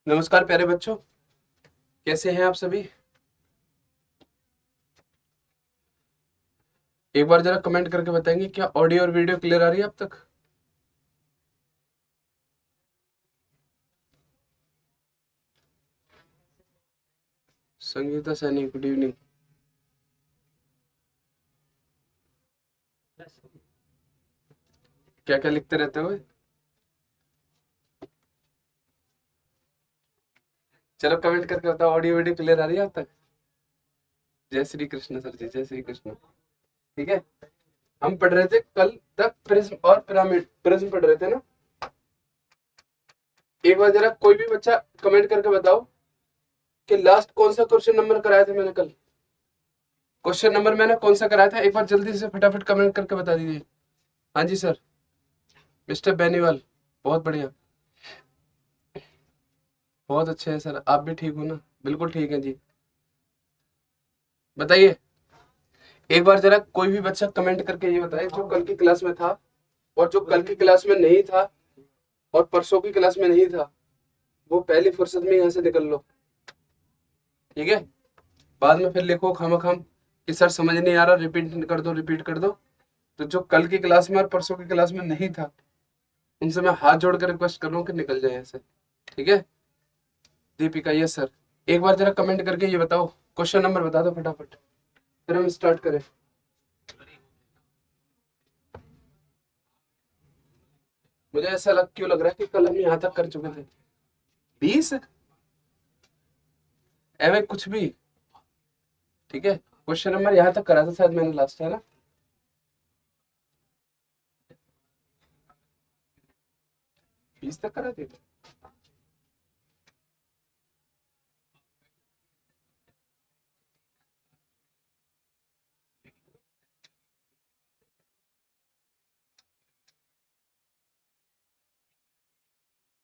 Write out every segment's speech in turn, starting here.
नमस्कार प्यारे बच्चों, कैसे हैं आप सभी। एक बार जरा कमेंट करके बताएंगे क्या ऑडियो और वीडियो क्लियर आ रही है अब तक। Sangeeta Saini, good evening. क्या क्या लिखते रहते हो। चलो कमेंट करके बताओ ऑडियो वीडियो क्लियर आ रही है अब तक। जय श्री कृष्ण सर जी, जय श्री कृष्ण। ठीक है, हम पढ़ रहे थे कल तक प्रिज्म और पिरामिड। प्रिज्म पढ़ रहे थे ना। एक बार जरा कोई भी बच्चा कमेंट करके बताओ कि लास्ट कौन सा क्वेश्चन नंबर कराया था मैंने कल। क्वेश्चन नंबर मैंने कौन सा कराया था, एक बार जल्दी से फटाफट कमेंट करके बता दीजिए। हाँ जी सर, मिस्टर बेनीवाल, बहुत बढ़िया, बहुत अच्छे हैं सर। आप भी ठीक हो ना। बिल्कुल ठीक है जी। बताइए, एक बार जरा कोई भी बच्चा कमेंट करके ये बताए जो कल की क्लास में था और जो कल की क्लास में नहीं था और परसों की क्लास में नहीं था, वो पहली फुर्सत में यहाँ से निकल लो। ठीक है, बाद में फिर लिखो खामखाम कि सर समझ नहीं आ रहा, रिपीट कर दो रिपीट कर दो। तो जो कल की क्लास में और परसों की क्लास में नहीं था, उनसे मैं हाथ जोड़कर रिक्वेस्ट कर रहा हूँ कि निकल जाए यहाँ से। ठीक है दीपिका, यस सर। एक बार जरा कमेंट करके ये बताओ, क्वेश्चन नंबर बता दो फटाफट, फिर हम स्टार्ट करें। मुझे ऐसा क्यों लग रहा है कि कल हम यहाँ तक कर चुके थे। 20 एवे कुछ भी। ठीक है, क्वेश्चन नंबर यहाँ तक करा था शायद मैंने लास्ट, है ना। 20 तक करा थे।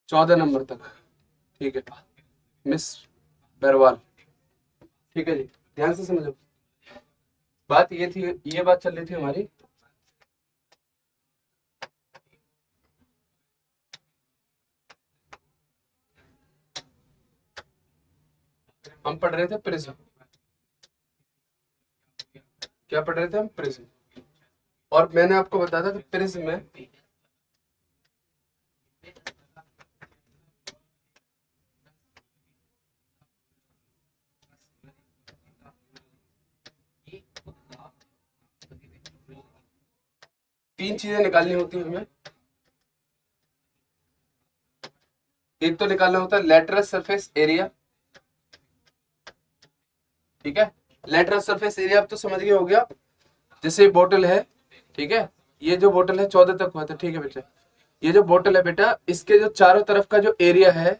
14 नंबर तक। ठीक है मिस बरवाल। ठीक है जी, ध्यान से समझो। बात ये थी, ये बात चल रही थी हमारी। हम पढ़ रहे थे प्रिज्म। क्या पढ़ रहे थे हम, प्रिज्म। और मैंने आपको बताया था कि प्रिज्म में तीन चीजें निकालनी होती है हमें। एक तो निकालना होता है लेटरल सरफेस एरिया। ठीक है, लेटरल सरफेस एरिया आप तो समझ गए हो गया। जैसे बोतल है, ठीक है, ये जो बोतल है 14 तक हुआ था। ठीक है बेटा, ये जो बोतल है बेटा, इसके जो चारों तरफ का जो एरिया है,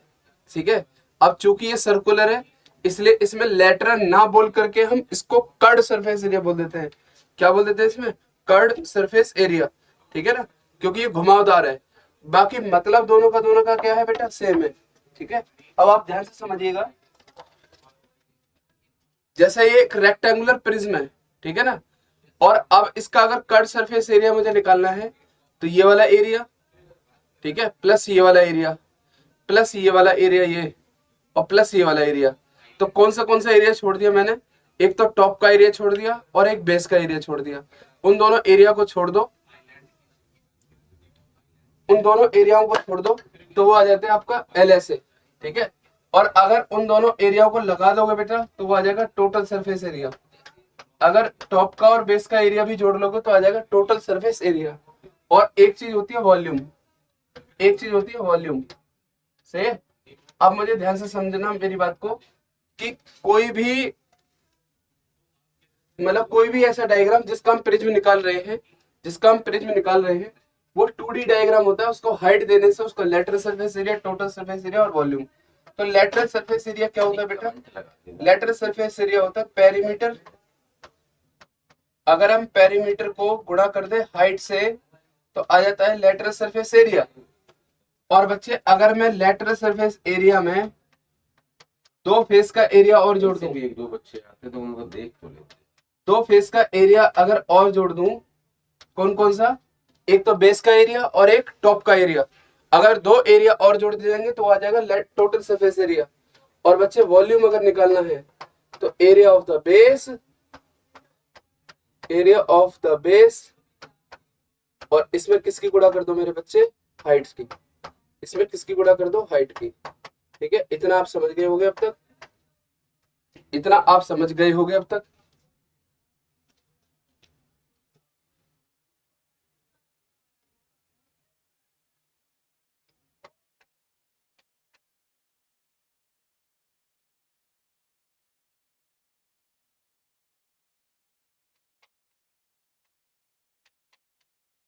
ठीक है। अब चूंकि ये सर्कुलर है, इसलिए इसमें लेटरल ना बोल करके हम इसको कर्ड सरफेस एरिया बोल देते हैं। क्या बोल देते हैं इसमें, कर्ड सरफेस एरिया। ठीक है ना, क्योंकि ये घुमावदार है। बाकी मतलब दोनों का क्या है बेटा, सेम है। ठीक है, अब आप ध्यान से समझिएगा। जैसे ये एक रेक्टेंगुलर प्रिज्म है, ठीक है ना, और अब इसका अगर कर्ड सरफेस एरिया मुझे निकालना है, तो ये वाला एरिया, ठीक है, प्लस ये वाला एरिया, प्लस ये वाला एरिया, ये और प्लस ये वाला एरिया। तो कौन सा एरिया छोड़ दिया मैंने, एक तो टॉप का एरिया छोड़ दिया और एक बेस का एरिया छोड़ दिया। उन दोनों एरिया को छोड़ दो, उन दोनों एरियाओं को छोड़ दो, तो वो आ जाता है आपका LSA। ठीक है, और अगर उन दोनों एरियाओं को लगा दोगे बेटा, तो वो आ जाएगा टोटल सरफेस एरिया। अगर टॉप का और बेस का एरिया भी जोड़ लोगे तो आ जाएगा टोटल सरफेस एरिया। और एक चीज होती है वॉल्यूम, एक चीज होती है वॉल्यूम से। अब मुझे ध्यान से समझना मेरी बात को, कि कोई भी मतलब कोई भी ऐसा डायग्राम जिसका हम प्रिज्म निकाल रहे हैं, जिसका हम प्रिज्म निकाल रहे हैं, वो 2D डायग्राम होता है। उसको हाइट देने से उसका lateral surface area, total surface area और वॉल्यूम। तो लेटरल सरफेस एरिया क्या होता है बेटा, लेटरल सरफेस एरिया होता है पेरीमीटर। अगर हम पेरीमीटर को गुणा कर दे हाइट से, तो आ जाता है लेटरल सरफेस एरिया। और बच्चे अगर मैं लेटरल सरफेस एरिया में दो फेस का एरिया और जोड़ दूं, एक दो बच्चे आते तो उनको देख तो लेते। दो फेस का एरिया अगर और जोड़ दूं, कौन कौन सा, एक तो बेस का एरिया और एक टॉप का एरिया। अगर दो एरिया और जोड़ दिए जाएंगे तो आ जाएगा टोटल सरफेस एरिया। और बच्चे वॉल्यूम अगर निकालना है तो area of the base, area of the base, और इसमें किसकी गुणा कर दो मेरे बच्चे, हाइट की। इसमें किसकी गुणा कर दो, हाइट की। ठीक है, इतना आप समझ गए होंगे अब तक, इतना आप समझ गए होंगे अब तक।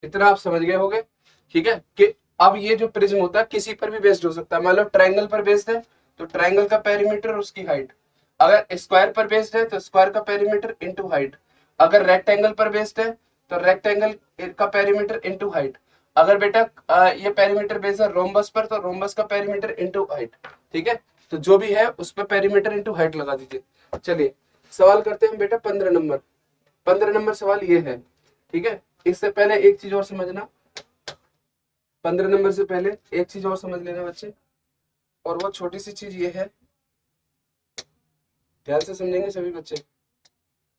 इतना आप समझ गए होंगे। ठीक है, कि अब ये जो प्रिज्म होता है किसी पर भी बेस्ड हो सकता है। मान लो ट्रायंगल पर बेस्ड है तो ट्रायंगल का पेरीमीटर और उसकी हाइट। अगर स्क्वायर पर बेस्ड है तो स्क्वायर का पेरीमीटर इंटू हाइट। अगर रेक्टेंगल पर बेस्ड है तो रेक्टेंगल का पेरीमीटर इंटू हाइट। अगर बेटा ये पेरीमीटर बेस्ड है रोम्बस पर तो रोम्बस का पेरीमीटर इंटू हाइट। ठीक है, तो जो भी है उस पर पेरीमीटर इंटू हाइट लगा दीजिए। चलिए सवाल करते हैं बेटा 15 नंबर। 15 नंबर सवाल ये है। ठीक है, इससे पहले एक चीज और समझना, 15 नंबर से पहले एक चीज और समझ लेना बच्चे, और वो छोटी सी चीज ये है, ध्यान से समझेंगे सभी बच्चे।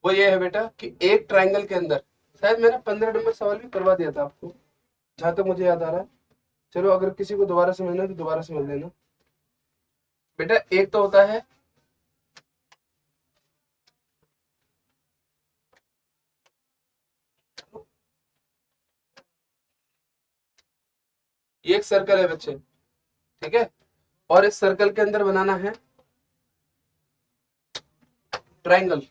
वो ये है बेटा कि एक ट्रायंगल के अंदर, शायद मैंने 15 नंबर सवाल भी करवा दिया था आपको जहां तक मुझे याद आ रहा है। चलो अगर किसी को दोबारा समझना है तो दोबारा समझ लेना। बेटा एक तो होता है ये एक सर्कल है बच्चे। ठीक है, और इस सर्कल के अंदर बनाना है ट्रायंगल।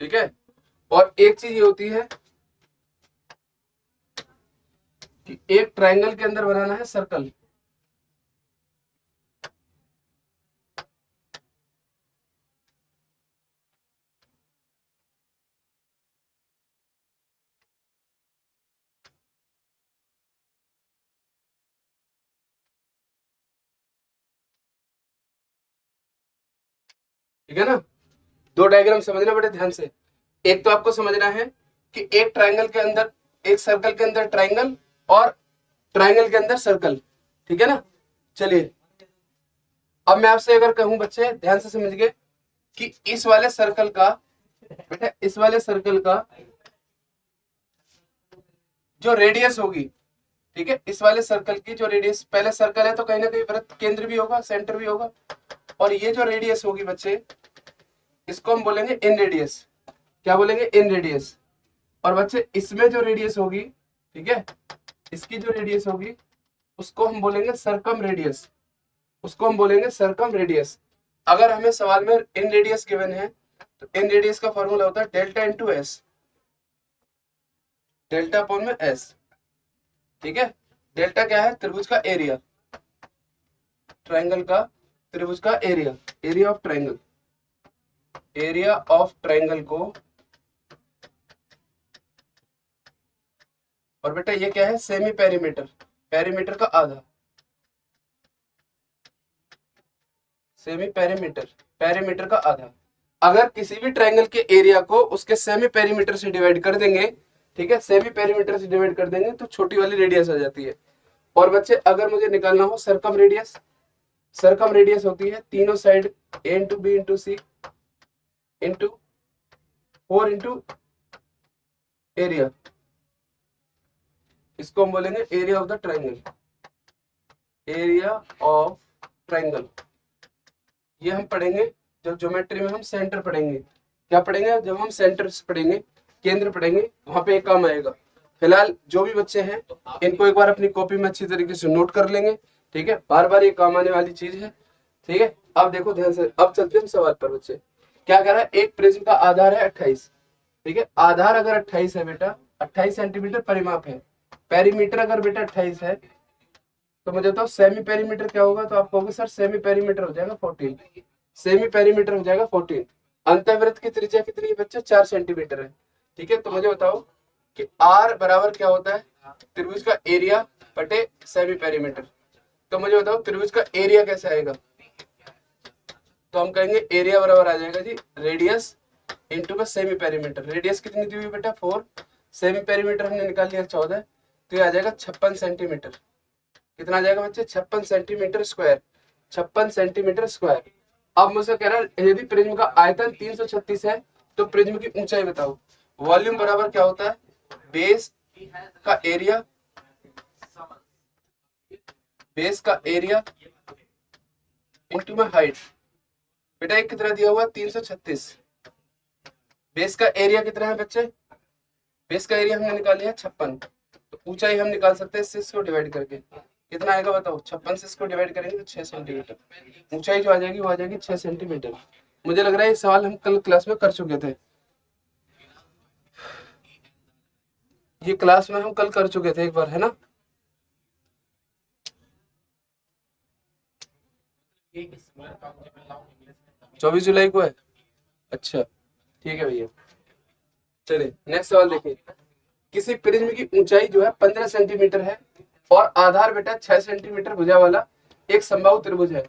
ठीक है, और एक चीज ये होती है कि एक ट्रायंगल के अंदर बनाना है सर्कल। ठीक है ना, दो डायग्राम समझना बड़े ध्यान से। एक तो आपको समझना है कि एक ट्रायंगल के अंदर, एक सर्कल के अंदर ट्रायंगल, और ट्रायंगल के अंदर सर्कल। ठीक है ना, चलिए अब मैं आपसे अगर कहूं बच्चे ध्यान से समझिए कि इस वाले सर्कल का, बेटा इस वाले सर्कल का जो रेडियस होगी, ठीक है, इस वाले सर्कल की जो रेडियस, पहले सर्कल है तो कहीं ना कहीं वृत्त केंद्र भी होगा, सेंटर भी होगा, और ये जो रेडियस होगी बच्चे इसको हम बोलेंगे इन रेडियस। क्या बोलेंगे, इन रेडियस। और बच्चे इसमें जो रेडियस होगी, ठीक है, इसकी जो रेडियस होगी उसको हम बोलेंगे सरकम रेडियस, उसको हम बोलेंगे सरकम रेडियस। अगर हमें सवाल में इन रेडियस गिवन है तो इन रेडियस का फॉर्मूला होता है delta into S, delta upon में एस। ठीक है, डेल्टा क्या है, त्रिभुज का एरिया, ट्रायंगल का, त्रिभुज का area, area of triangle, area of triangle को। और बेटा ये क्या है, सेमी पेरीमीटर, पेरीमीटर का आधा, सेमी पेरीमीटर, पेरीमीटर का आधा। अगर किसी भी ट्रायंगल के एरिया को उसके सेमी पेरीमीटर से डिवाइड कर देंगे, ठीक है, सेमी पेरीमीटर से डिवाइड कर देंगे तो छोटी वाली रेडियस आ जाती है। और बच्चे अगर मुझे निकालना हो सरकम रेडियस, सरकम रेडियस होती है तीनों साइड ए इंटू बी इंटू सी इंटू 4 इंटू एरिया, इसको हम बोलेंगे area of the triangle, area of triangle. ये हम पढ़ेंगे जब ज्योमेट्री में हम सेंटर पढ़ेंगे। क्या पढ़ेंगे, जब हम सेंटर पढ़ेंगे, केंद्र पढ़ेंगे, वहां पे एक काम आएगा। फिलहाल जो भी बच्चे हैं इनको एक बार अपनी कॉपी में अच्छी तरीके से नोट कर लेंगे। ठीक है, बार बार ये काम आने वाली चीज है। ठीक है, अब देखो ध्यान से, अब चलते हैं सवाल पर बच्चे। क्या कह रहा है, एक प्रिज्म का आधार है 28। ठीक है, आधार अगर 28 है बेटा, 28 सेंटीमीटर परिमाप है, पेरीमीटर अगर बेटा 28 है तो मुझे तो सेमी पेरीमीटर क्या होगा, तो आप कहोगे सर सेमी पेरीमीटर हो जाएगा 14, सेमी पेरीमीटर हो जाएगा 14। अंतःवृत्त की त्रिज्या कितनी है बच्चे, 4 सेंटीमीटर है। ठीक है, तो मुझे बताओ कि आर बराबर क्या होता है, त्रिभुज का एरिया बटे सेमी पेरीमीटर। तो मुझे बताओ त्रिभुज का एरिया कैसे आएगा, तो हम कहेंगे एरिया बराबर आ जाएगा जी रेडियस इंटू का सेमी पेरीमीटर। रेडियस कितनी दी हुई बेटा 4, सेमी पेरीमीटर हमने निकाल लिया 14, तो ये आ जाएगा 56 सेंटीमीटर। कितना आ जाएगा बच्चे, 56 सेंटीमीटर स्क्वायर, 56 सेंटीमीटर स्क्वायर। अब मुझसे कह रहा है यदि प्रिज्म का आयतन 336 है तो प्रिज्म की ऊंचाई बताओ। वॉल्यूम बराबर क्या होता है, बेस का एरिया, बेस का एरिया इंटू में हाइट। बेटा एक कितना दिया हुआ है 336, बेस का एरिया कितना है बच्चे, बेस का एरिया हमने निकाल लिया 56, तो ऊंचाई हम निकाल सकते हैं 6 को डिवाइड करके। कितना आएगा बताओ, 56 से इसको डिवाइड करेंगे तो 6 सेंटीमीटर। ऊंचाई जो आ जाएगी वो आ जाएगी 6 सेंटीमीटर। मुझे लग रहा है ये सवाल हम कल क्लास में कर चुके थे, ये क्लास में हम कल कर चुके थे एक बार, है ना। 24 जुलाई को है, अच्छा ठीक है भैया। चलिए नेक्स्ट सवाल देखिए, किसी प्रिज्म की ऊंचाई जो है 15 सेंटीमीटर है और आधार बेटा 6 सेंटीमीटर भुजा वाला एक समबाहु त्रिभुज है,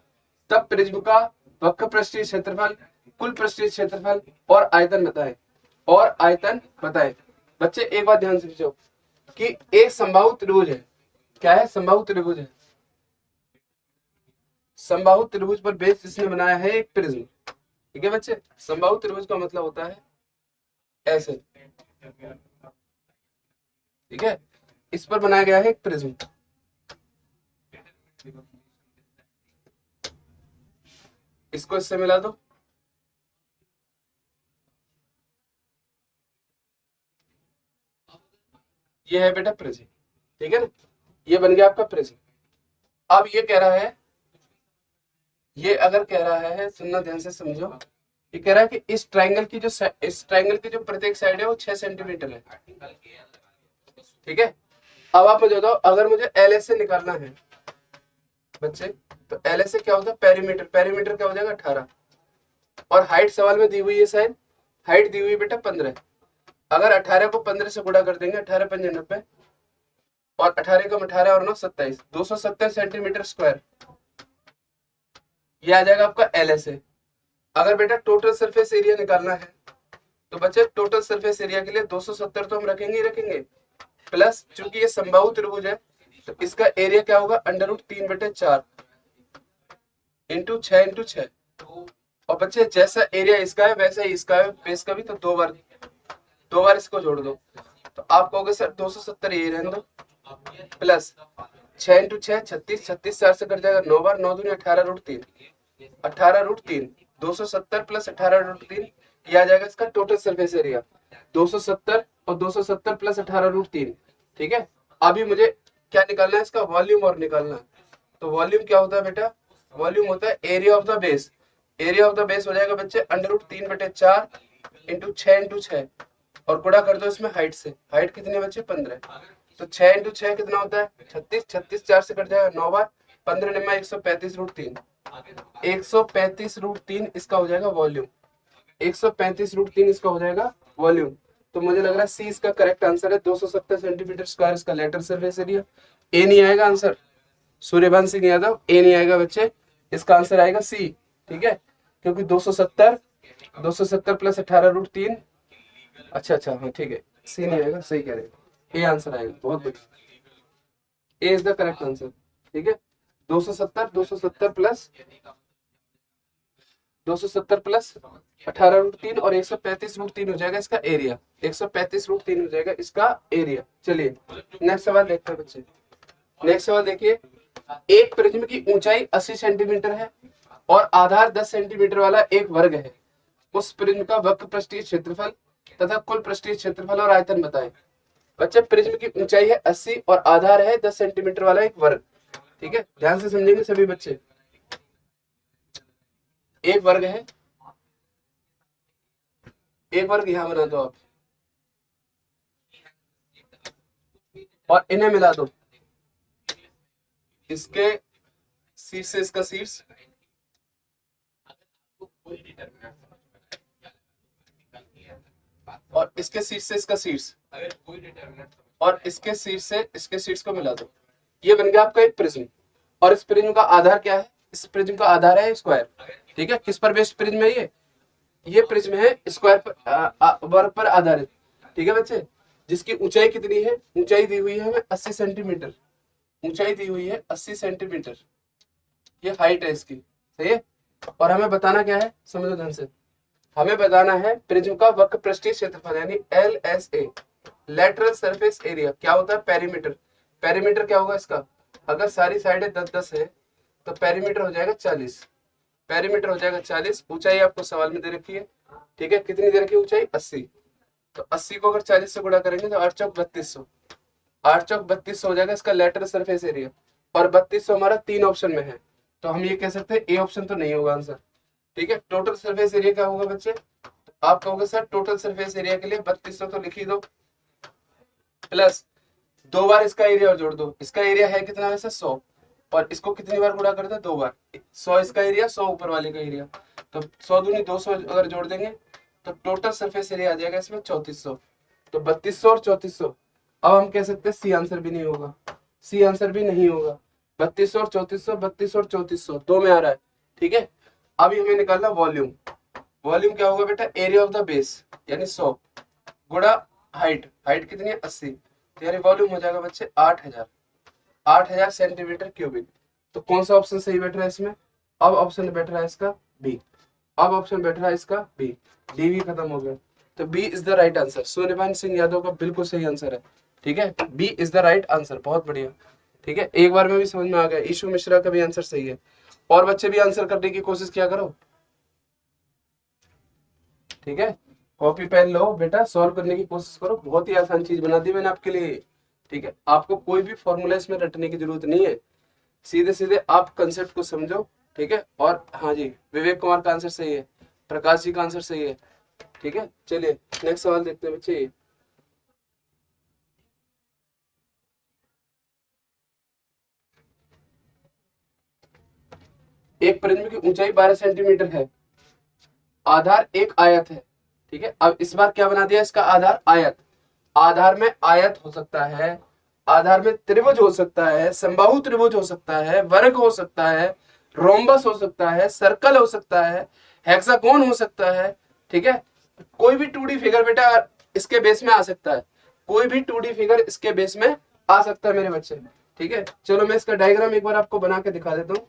तब प्रिज्म का वक्र पृष्ठीय क्षेत्रफल, कुल पृष्ठीय क्षेत्रफल और आयतन बताएं, और आयतन बताएं। बच्चे एक बात ध्यान से समझो कि एक समबाहु त्रिभुज है, क्या है, समबाहु त्रिभुज है। समबाहु त्रिभुज पर बेस जिसने बनाया है एक प्रिज्म, ठीक है बच्चे। समबाहु त्रिभुज का मतलब होता है ऐसे, ठीक है, इस पर बनाया गया है एक प्रिज्म। इसको इससे मिला दो, ये है बेटा प्रिज्म, ठीक है ना, ये बन गया आपका प्रिज्म। अब ये कह रहा है, ये अगर कह रहा है, सुनना ध्यान से समझो, ये कह रहा है कि इस ट्रायंगल की जो इस ट्रायंगल की जो प्रत्येक साइड है वो 6 सेंटीमीटर है, ठीक है। अब आप मुझे बताओ अगर मुझे एल एस से निकालना है बच्चे, तो एल एस से क्या होता है, पेरीमीटर, पेरीमीटर क्या हो जाएगा 18, और हाइट सवाल में दी हुई है शायद, हाइट दी हुई है बेटा 15। अगर 18 को 15 से गुणा कर देंगे, 18 पंजे 90, और 18 कम 18 और 9 27, 270 सेंटीमीटर स्क्वायर, ये आ जाएगा आपका एल एस है। अगर बेटा टोटल सरफेस एरिया निकालना है तो बच्चे टोटल सरफेस एरिया के लिए 270 तो हम रखेंगे ही रखेंगे, प्लस चूंकि ये समबाहु त्रिभुज है तो इसका एरिया क्या होगा, √3/4 इंटू 6 इंटू 6। और बच्चे जैसा एरिया इसका है वैसा ही इसका है, बेस का भी, तो दो बार इसको जोड़ दो, तो आप कहोगे सर 270 ये रहने दो, प्लस 6 इंटू 6 36, 36 4 से कट जाएगा 9 बार, 9 दूनी 18√3, 18√3, 270 प्लस 18√3, ये आ जाएगा इसका टोटल सरफेस एरिया 270, और 270 प्लस 18√3, ठीक है। अभी मुझे क्या निकालना है, इसका वॉल्यूम और निकालना है। तो वॉल्यूम क्या होता है बेटा, वॉल्यूम होता है area of the base, area of the base हो जाएगा बच्चे √3/4 इंटू 6 इंटू 6, और गुणा कर दो इसमें हाइट से, हाइट कितनी है बच्चे 15, तो 6 इंटू 6 कितना होता है 36, 36 4 से कट जाएगा 9 बार, 15 निम्मा 135√3, 135√3 इसका हो जाएगा वॉल्यूम, 135√3 इसका हो जाएगा वॉल्यूम। तो मुझे लग रहा है सी इसका करेक्ट आंसर है, 270 सेंटीमीटर स्क्वायर इसका लेटर सरफेस एरिया। ए नहीं आएगा आंसर, सूर्यवंश सिंह यादव, ए नहीं आएगा बच्चे, इसका आंसर आएगा सी, ठीक है, क्योंकि 270 प्लस 18√3, अच्छा हाँ ठीक है, सी नहीं आएगा, सही कह रहे हैं, ए आंसर आएगा, बहुत बढ़िया, ए इज द करेक्ट आंसर, ठीक है। 270 प्लस 18√3 और 135√3 हो जाएगा इसका एरिया, 135√3 हो जाएगा इसका एरिया। चलिए नेक्स्ट सवाल देखते हैं बच्चे, नेक्स्ट सवाल देखिए, एक प्रिज्म की ऊंचाई 80 सेंटीमीटर है और आधार 10 सेंटीमीटर वाला एक वर्ग है, उस प्रिज्म का वक्र पृष्ठीय क्षेत्रफल तथा कुल पृष्ठीय क्षेत्रफल और आयतन बताएं। बच्चे प्रिज्म की ऊंचाई है 80 और आधार है 10 सेंटीमीटर वाला एक वर्ग, ठीक है, ध्यान से समझेंगे सभी बच्चे। एक वर्ग है, एक वर्ग यहां बना दो आप, और इन्हें मिला दो, इसके शीर्ष से इसका शीर्ष, और इसके शीर्ष से इसका शीर्ष, और इसके शीर्ष से इसके शीर्ष को मिला दो। ये बन गया आपका एक प्रिज्म। और इस प्रिज्म का आधार क्या है? इस प्रिज्म का आधार है स्क्वायर। ठीक है, किस पर बेस्ड प्रिज्म है ये प्रिज्म है स्क्वायर पर वर्ग पर आधारित। ठीक है बच्चे, जिसकी ऊंचाई कितनी है? ऊंचाई दी हुई है हमें 80 सेंटीमीटर। ऊंचाई दी हुई है 80 सेंटीमीटर, ये हाइट है इसकी। सही है। और हमें बताना क्या है, समझो ध्यान से, हमें बताना है प्रिज्म का वक्र पृष्ठीय क्षेत्रफल यानी LSA, लेटरल सरफेस एरिया। क्या होता है? पेरीमीटर। पेरीमीटर क्या होगा इसका? अगर सारी साइडें 10-10 है तो पेरीमीटर हो जाएगा 40। पेरीमीटर हो जाएगा 40। ऊंचाई आपको सवाल में दे रखी है। ठीक है, कितनी दे रखी है ऊंचाई? 80। तो 80 को अगर 40 से गुणा करेंगे तो 8 चौक 3200। 8 चौक 3200 हो जाएगा इसका लेटरल सरफेस एरिया। और 3200 हमारा 3 ऑप्शन में है, तो हम ये कह सकते हैं ए ऑप्शन तो नहीं होगा आंसर। ठीक है, टोटल सरफेस एरिया क्या होगा बच्चे? आप कहोगे सर टोटल सरफेस एरिया के लिए 3200 तो लिख ही दो, प्लस 2 बार इसका एरिया और जोड़ दो। इसका एरिया है कितना वैसे? 100। और इसको कितनी बार गुणा कर दो? 2 बार। 100 इसका एरिया, 100 ऊपर वाले का एरिया, तो 100 दूनी 200 अगर जोड़ देंगे तो टोटल सरफेस एरिया आ जाएगा इसमें 3400। तो 3200 और 3400। अब हम कह सकते हैं सी आंसर भी नहीं होगा। सी आंसर भी नहीं होगा। 3200 और 3400, 3200 और 3400 दो में आ रहा है। ठीक है, अभी हमें निकालना वॉल्यूम। वॉल्यूम क्या होगा बेटा? एरिया ऑफ द बेस यानी 100 गुणा हाइट। हाइट कितनी है? 80। तो यानी वॉल्यूम हो जाएगा बच्चे 8000 सेंटीमीटर क्यूबिक। तो कौन सा ऑप्शन सही बैठ रहा है इसमें? अब ऑप्शन बैठ रहा है इसका बी। अब ऑप्शन बैठ रहा है इसका बी। डी भी खत्म हो गया, तो B is the right answer. Suryabhan Singh Yadav का बिल्कुल सही आंसर है। ठीक है, B is the right answer. बहुत बढ़िया। ठीक है, एक बार में भी समझ में आ गया। ईशु मिश्रा का भी आंसर सही है। और बच्चे भी आंसर करने की कोशिश किया करो। ठीक है, कॉपी पेन लो बेटा, सॉल्व करने की कोशिश करो। बहुत ही आसान चीज बना दी मैंने आपके लिए। ठीक है, आपको कोई भी फॉर्मूला इसमें रटने की जरूरत नहीं है। सीधे सीधे आप कंसेप्ट को समझो। ठीक है, और हाँ जी, विवेक कुमार का आंसर सही है, प्रकाश जी का आंसर सही है। ठीक है, चलिए नेक्स्ट सवाल देखते हैं बच्चे। एक प्रिज्म की ऊंचाई 12 सेंटीमीटर है, आधार एक आयत है। ठीक है, अब इस बार क्या बना दिया इसका? आधार आयत। आधार में आयत हो सकता है, आधार में त्रिभुज हो सकता है, समबाहु त्रिभुज हो सकता है, वर्ग हो सकता है, रोम्बस हो सकता है, सर्कल हो सकता है, हेक्सागोन हो सकता है। ठीक है, कोई भी 2D फिगर बेटा इसके बेस में आ सकता है। कोई भी 2D फिगर इसके बेस में आ सकता है मेरे बच्चे। ठीक है, चलो मैं इसका डायग्राम एक बार आपको बना के दिखा देता हूँ।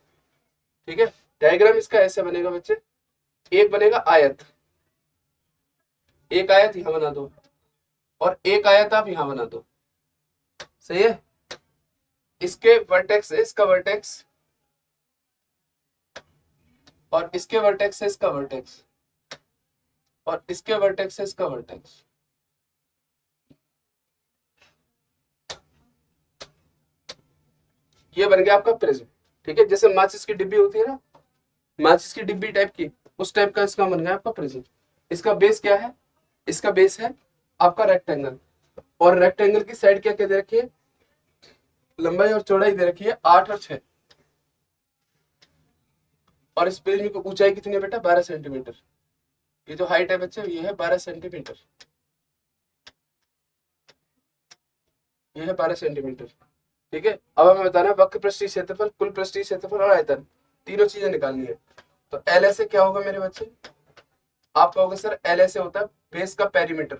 ठीक है, डायग्राम इसका ऐसे बनेगा बच्चे। एक बनेगा आयत, एक आयत यहां बना दो, और एक आयत आप यहां बना दो। सही है, इसके वर्टेक्स है इसका वर्टेक्स, और इसके वर्टेक्स है इसका वर्टेक्स, और इसके वर्टेक्स है इसका वर्टेक्स। ये बन गया आपका प्रिज्म। ठीक है, जैसे माचिस की डिब्बी होती है ना, माचिस की डिब्बी टाइप की, उस टाइप का इसका बन गया आपका प्रिज्म। इसका बेस क्या है? इसका बेस है आपका रेक्टेंगल, और रेक्टेंगल की साइड क्या क्या दे रखी है? लंबाई और चौड़ाई दे रखी है 8 और 6। और इस प्रिज्म की ऊंचाई कितनी है बेटा? 12 सेंटीमीटर। ये जो हाइट है बच्चे ये है 12 सेंटीमीटर। ये है 12 सेंटीमीटर। ठीक है, अब हमें बताना है वक्र पृष्ठीय क्षेत्रफल, कुल पृष्ठीय क्षेत्रफल और आयतन, तीनों चीजें निकालनी है। तो LSA क्या होगा मेरे बच्चे? आप कहोगे सर LSA होता है बेस का पेरीमीटर,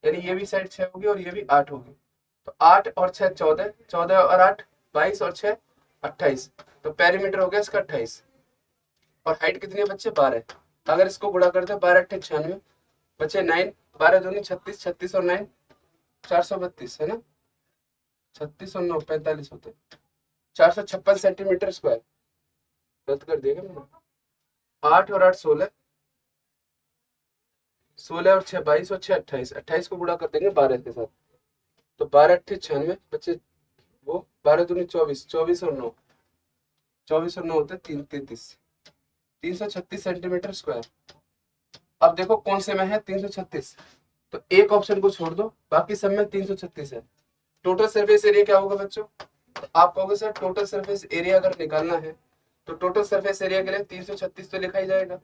यानी ये भी साइड 6 होगी और ये भी 8 होगी। तो 8 और 6 14, 14 और 8 22 और 6 28। तो पेरीमीटर हो गया इसका 28। और हाइट कितनी है बच्चे? 12। अगर इसको गुणा करते हैं 12 8 96 बच्चे 9, 12 दूनी 36, 36 और 9 432 है ना, 36 और 9 45 होते, 456 सेंटीमीटर स्क्वायर। रद्द कर देगा मैंने। 8 और 8 16, 16 और 6 22 और 6 28। 28 को गुणा कर देंगे 12 के साथ, तो 12 8 96 बच्चे, वो 12 दूनी 24, 24 और 9, 24 और 9 होते 33, 336 सेंटीमीटर स्क्वायर। अब देखो कौन से में है 336, तो एक ऑप्शन को छोड़ दो, बाकी सब में 336 है। टोटल सरफेस एरिया क्या होगा बच्चों? तो आप कहोगे सर टोटल सरफेस एरिया अगर निकालना है तो टोटल सरफेस एरिया के लिए 336 तो लिखा ही जाएगा,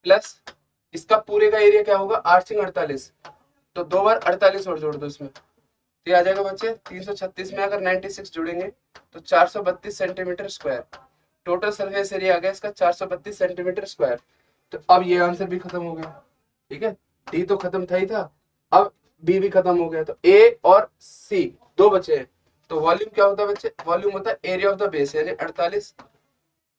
प्लस इसका पूरे का एरिया क्या होगा, 8 सिंग 48, तो 2 बार 48 और जोड़ दो इसमें, तो ये आ जाएगा बच्चे 336 में अगर 96 जोड़ेंगे तो 432 centimetre square. Total surface area आ गया इसका 432 सेंटीमीटर स्क्वायर। तो अब ये आंसर भी खत्म हो गया, ठीक है, डी तो खत्म था ही था, अब बी भी खत्म हो गया, तो ए और सी दो बचे हैं। तो वॉल्यूम क्या होता है बच्चे, वॉल्यूम होता है एरिया ऑफ द बेस, यानी 48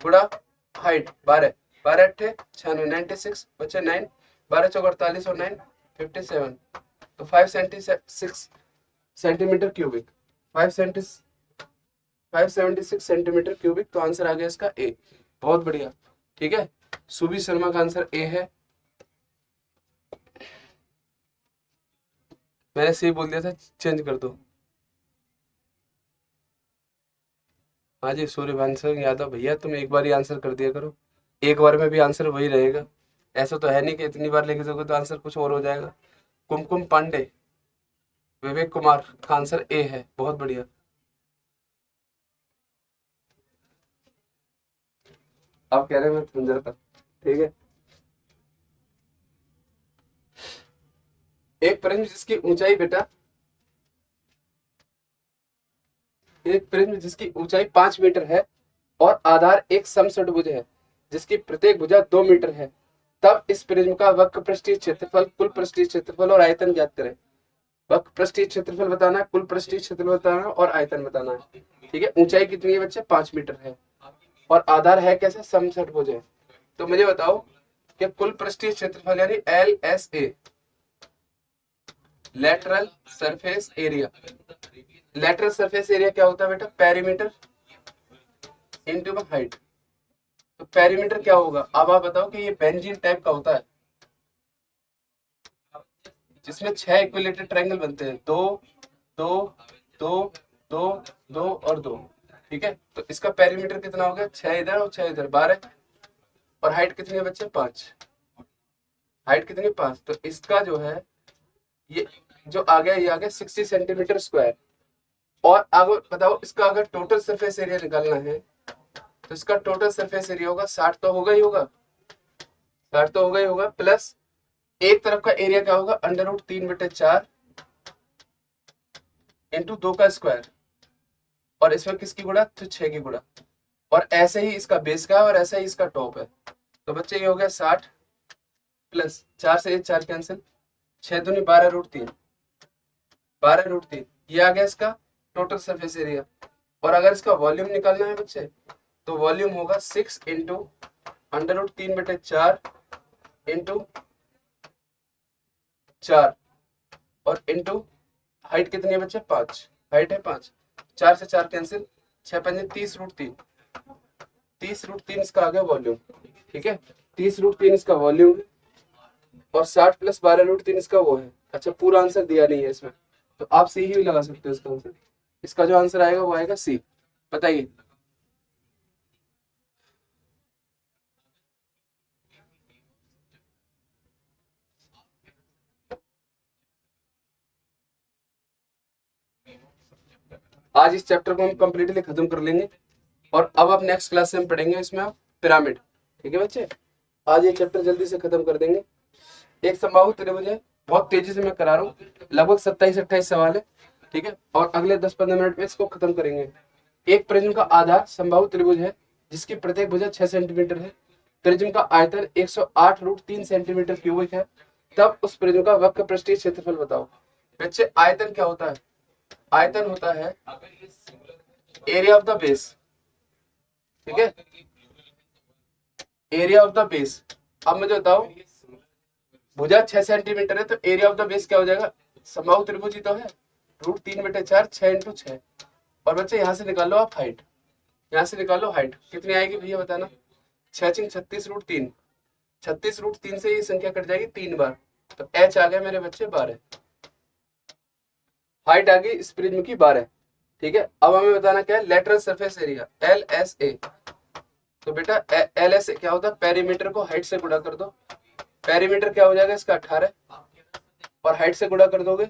गुणा हाइट 12, 12 अट्ठे 96, 96 बचे 9, 12 चौक 48 और 9 57, तो 576 सेंटीमीटर क्यूबिक, 576 सेंटीमीटर क्यूबिक। तो आंसर आ गया इसका ए। बहुत बढ़िया, ठीक है, सुबी शर्मा का आंसर ए है। मैंने सही बोल दिया था, चेंज कर दो। हाँ जी, सूर्यवंश यादव भैया तुम एक बार ही आंसर कर दिया करो, एक बार में भी आंसर वही रहेगा, ऐसा तो है नहीं कि इतनी बार लेके जाओगे तो आंसर कुछ और हो जाएगा। कुमकुम पांडे, विवेक कुमार का आंसर ए है। बहुत बढ़िया, आप कह रहे हैं मैं समझ रहा था, ठीक है। एक प्रिज्म जिसकी ऊंचाई बेटा, एक प्रिज्म जिसकी ऊंचाई 5 मीटर है और आधार एक समषटभुज है जिसकी प्रत्येक भुजा 2 मीटर है, तब इस प्रिज्म का वक्र पृष्ठीय क्षेत्रफल, कुल पृष्ठीय क्षेत्रफल और आयतन ज्ञात करें। वक्र पृष्ठीय क्षेत्रफल बताना है, कुल पृष्ठीय क्षेत्रफल बताना है और आयतन बताना है, ठीक है। ऊंचाई कितनी है बच्चे, 5 मीटर है और आधार है कैसे, समषटभुज है। तो मुझे बताओ कि कुल पृष्ठीय क्षेत्रफल यानी LSA, lateral surface area, lateral surface area क्या होता है बेटा, पेरीमीटर इनटू हाइट। तो पेरीमीटर क्या होगा, अब आप बताओ कि ये बेंजीन टाइप का होता है जिसमें 6 इक्विलेटरल ट्रायंगल बनते हैं, 2 2 2 2 2 और 2, ठीक है। तो इसका पेरीमीटर कितना हो गया, 6 इधर और 6 इधर, 12, और हाइट कितनी है बच्चे, 5, हाइट कितनी, 5। तो इसका जो है ये जो आ गया, ये आ गया 60 सेंटीमीटर स्क्वायर। और आगे बताओ इसका अगर टोटल सरफेस एरिया निकालना है तो इसका टोटल सरफेस एरिया होगा 60 तो होगा ही होगा, 60 तो होगा ही होगा, प्लस एक तरफ का एरिया क्या होगा, √3/4 इंटू 2 का स्क्वायर, और इसमें किसकी गुणा, तो 6 की गुणा, और ऐसे ही इसका बेस का है और ऐसा ही इसका टॉप है। तो बच्चे ये हो गया 60 प्लस 4 से 4 कैंसिल, 6 दूनी 12√3, 12√3, ये आ गया इसका टोटल सरफेस एरिया। और अगर इसका वॉल्यूम निकालना है बच्चे तो वॉल्यूम होगा 6 इंटू √3/4 इंटू 4 और इंटू हाइट कितनी है बच्चे, 5, हाइट है 5, 4 से 4 कैंसिल, 6 पंजे 30√3, 30√3 इसका आ गया वॉल्यूम, ठीक है, 30√3 इसका वॉल्यूम है और 60 प्लस 12√3 इसका वो है। अच्छा, पूरा आंसर दिया नहीं है इसमें, तो आप सी ही लगा सकते हो इसका आंसर। इसका जो आंसर आएगा वो आएगा सी। बताइए, आज इस चैप्टर को हम कंप्लीटली खत्म कर लेंगे और अब नेक्स्ट क्लास से हम पढ़ेंगे इसमें आप पिरामिड, ठीक है बच्चे। आज ये चैप्टर जल्दी से खत्म कर देंगे। एक समबाहु त्रिभुज है, बहुत तेजी से मैं करा रहा हूँ, लगभग 27-28 सवाल है, ठीक है, और अगले 10-15 मिनट में इसको खत्म करेंगे। एक प्रिज्म का आधार समबाहु त्रिभुज है जिसकी प्रत्येक भुजा 6 सेंटीमीटर है, प्रिज्म का आयतन 108√3 सेंटीमीटर क्यूबिक है, तब उस प्रिज्म का वक्र पृष्ठीय क्षेत्रफल बताओ। बच्चे आयतन क्या होता है, आयतन होता है एरिया ऑफ द बेस, ठीक है, एरिया ऑफ द बेस। अब मुझे बताओ भुजा 6 सेंटीमीटर है तो एरिया ऑफ द बेस क्या हो जाएगा, समबाहु त्रिभुज ही तो है, √3/4, 6 इंटू 6। और बच्चे यहाँ से निकाल लो आप हाइट, यहाँ से निकालो हाइट कितनी आएगी भैया बताना, 6 × 36√3, 36√3 से ये संख्या कट जाएगी 3 बार, तो h आ गया मेरे बच्चे 12, हाइट आ गई इस प्रिज्म की 12, ठीक है। अब हमें बताना क्या है, लेटरल सरफेस एरिया LSA। तो बेटा LSA क्या होता है, पेरीमीटर को हाइट से गुणा कर दो, पेरीमीटर क्या हो जाएगा इसका 18 और हाइट से गुणा कर दोगे,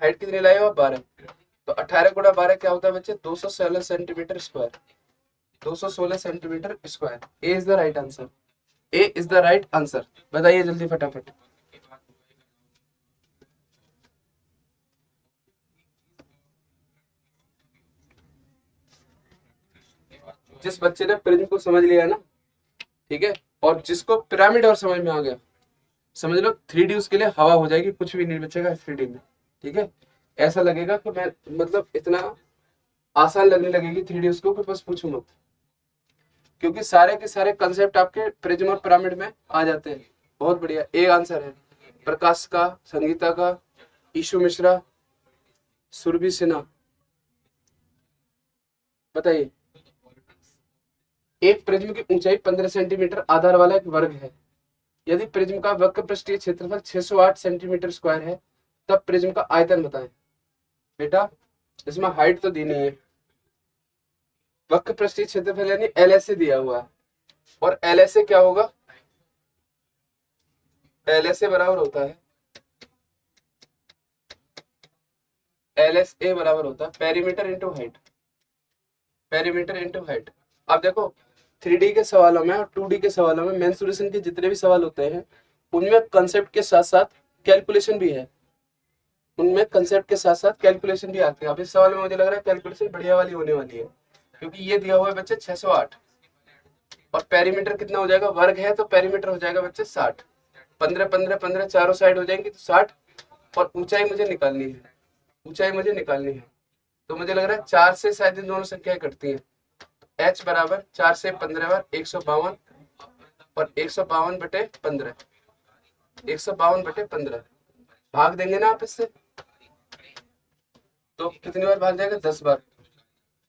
हाइट कितनी लाए हो आप 12, तो 18 गुणा 12 क्या होता है बच्चे? 216 centimetre square. 216 centimetre square. A is the right answer. A is the right answer. बताइए जल्दी फटाफट। जिस बच्चे ने प्रिज्म को समझ लिया ना, ठीक है, और जिसको पिरामिड और समझ में आ गया, समझ लो 3D उसके लिए हवा हो जाएगी, कुछ भी नहीं बचेगा 3D में। ठीक है, ऐसा लगेगा कि मैं मतलब इतना आसान लगने लगेगी 3D उसको कि बस पूछो मत, क्योंकि सारे के सारे कंसेप्ट आपके प्रिज्म और पिरामिड में आ जाते हैं। बहुत बढ़िया, ए आंसर है। प्रकाश का, संगीता का, ईशु मिश्रा, सुरभि सिन्हा, बताइए। एक प्रिज्म की ऊंचाई 15 सेंटीमीटर आधार वाला एक वर्ग है। यदि प्रिज्म का वक्र पृष्ठीय क्षेत्रफल 608 सेंटीमीटर स्क्वायर है, तब प्रिज्म का आयतन बताएं। बेटा इसमें हाइट तो दी नहीं है, वक्र पृष्ठीय क्षेत्रफल यानी LSA दिया हुआ है, और LSA क्या होगा? LSA बराबर होता है, LSA बराबर होता है perimeter into height. Perimeter into height. अब देखो 3D के सवालों में और 2D के सवालों में मेंसुरेशन के जितने भी सवाल होते हैं, उनमें कंसेप्ट के साथ साथ कैलकुलेशन भी है। उनमें कंसेप्ट के साथ साथ कैलकुलेशन भी आती है। अब इस सवाल में मुझे लग रहा है कैलकुलेशन बढ़िया वाली होने वाली है, क्योंकि ये दिया हुआ है बच्चे 608, और पेरीमीटर कितना हो जाएगा? वर्ग है तो पेरीमीटर हो जाएगा बच्चे 60। 15 15 15 चारों साइड हो जाएंगी तो 60, और ऊंचाई मुझे निकालनी है। ऊंचाई मुझे निकालनी है, तो मुझे लग रहा है 4 से शायद इन दोनों संख्याएं कटती हैं। h बराबर 4 से 15 बार 152, और 152 बटे 15, 152 बटे 15 भाग देंगे ना आप इससे, तो कितनी बार भाग जाएगा? 10 बार।